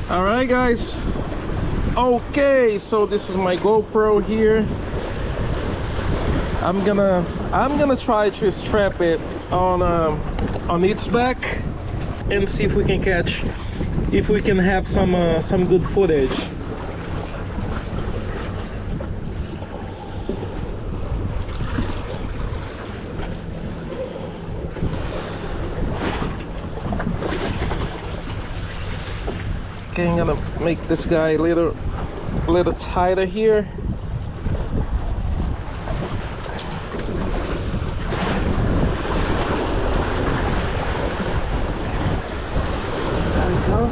All right, guys. Okay, so this is my GoPro here. I'm gonna try to strap it on its back and see if we can catch, if we can have some good footage. Okay, I'm gonna make this guy a little tighter here. There we go.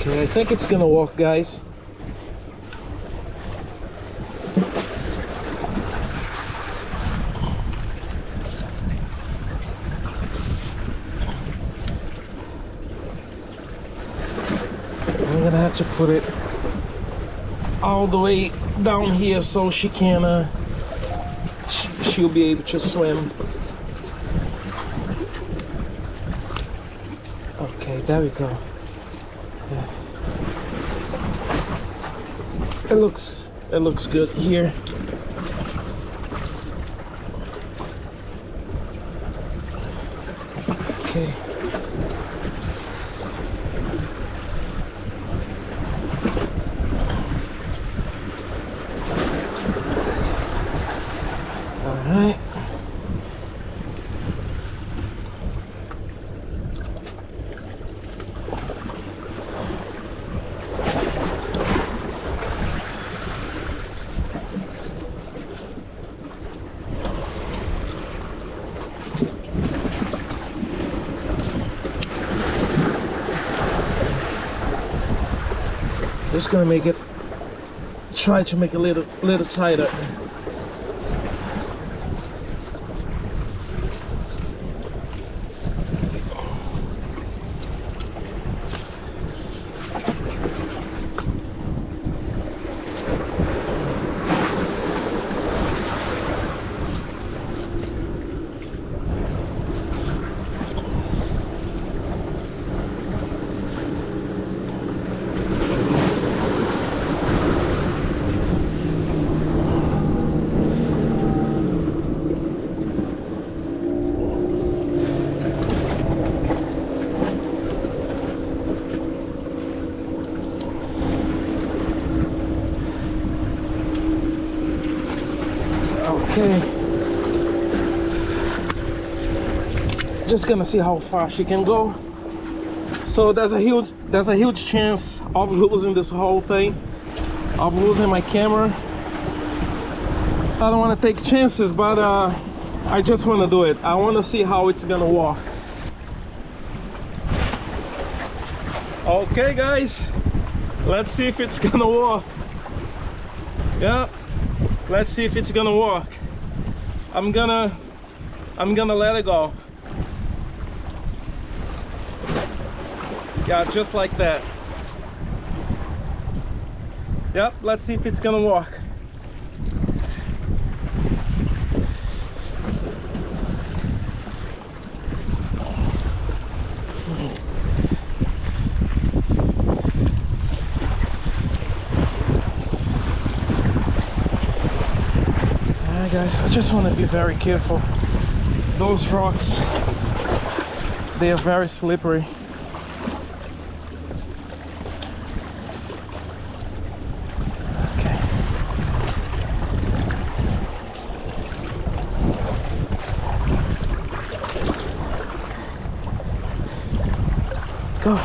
Okay, I think it's gonna work, guys. I'm gonna have to put it all the way down here so she can she'll be able to swim. Okay, there we go. Yeah. It looks good here. Okay. All right. Just gonna make it, try to make it a little tighter. Okay, just gonna see how far she can go. So there's a huge chance of losing this whole thing, of losing my camera. I don't want to take chances, but I just want to do it. I want to see how it's gonna work. Okay, guys, let's see if it's gonna work. Yeah, let's see if it's gonna work. I'm gonna let it go. Yeah, just like that. Yep, let's see if it's gonna work. Alright guys, I just want to be very careful. Those rocks, they are very slippery. Go.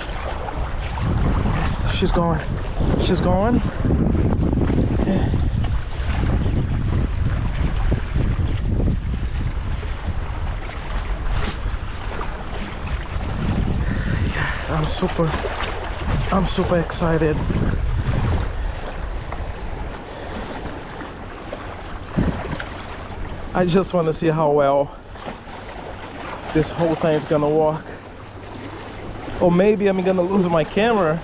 She's going. She's going. Yeah. I'm super excited. I just want to see how well this whole thing is gonna work. Or maybe I'm gonna lose my camera.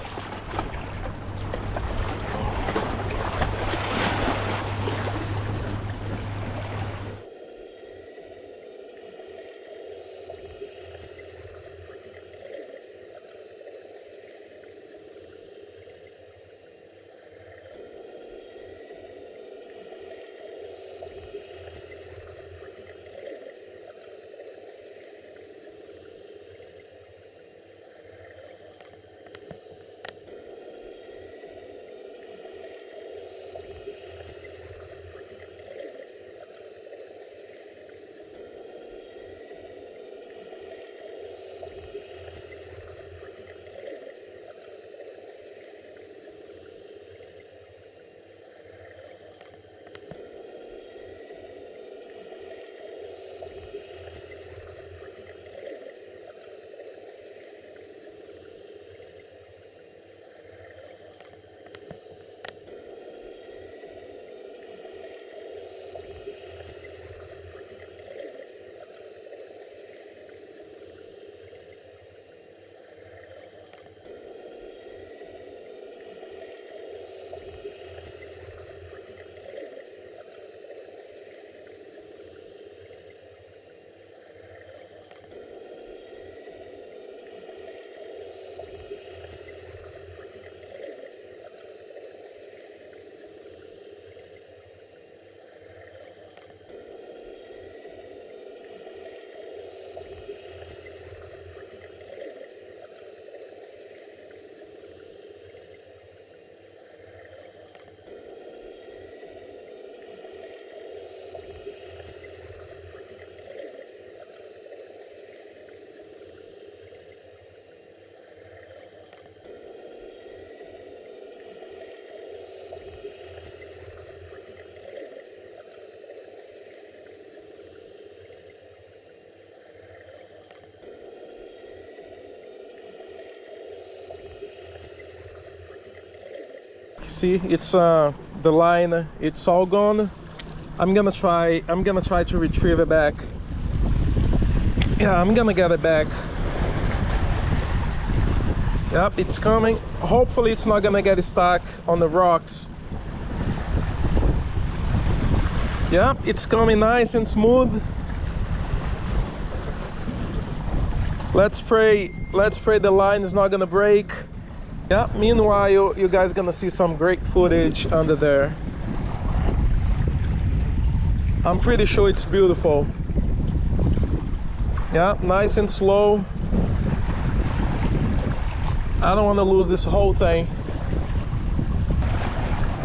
See, it's the line, it's all gone. I'm gonna try to retrieve it back. Yeah, I'm gonna get it back. Yep, it's coming. Hopefully it's not gonna get stuck on the rocks. Yep, it's coming nice and smooth. Let's pray the line is not gonna break. Yeah, meanwhile, you guys gonna see some great footage under there. I'm pretty sure it's beautiful. Yeah, nice and slow. I don't want to lose this whole thing.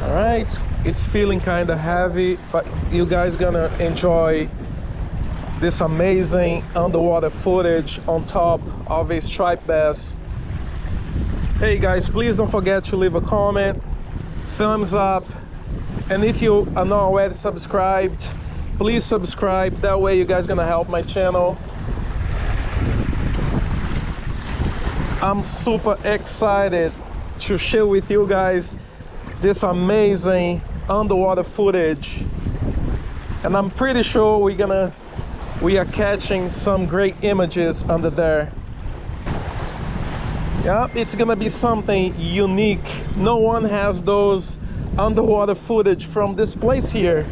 All right, it's feeling kind of heavy, but you guys gonna enjoy this amazing underwater footage on top of a striped bass. Hey guys, please don't forget to leave a comment, thumbs up, and if you are not already subscribed, please subscribe. That way you guys gonna help my channel. I'm super excited to share with you guys this amazing underwater footage, and I'm pretty sure we are catching some great images under there. Yeah, it's gonna be something unique. No one has those underwater footage from this place here.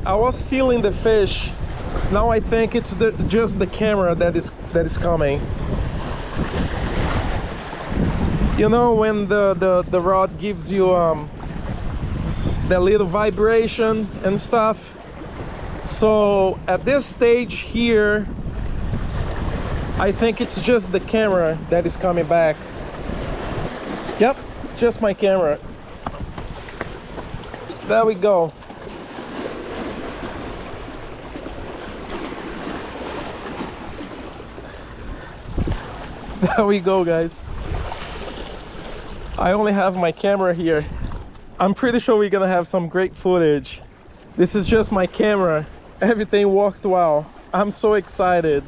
I was feeling the fish. Now I think it's just the camera that is coming. You know, when the rod gives you that little vibration and stuff. So at this stage here, I think it's just the camera that is coming back. Yep, just my camera. There we go. There we go, guys. I only have my camera here. I'm pretty sure we're gonna have some great footage. This is just my camera. Everything worked well. I'm so excited.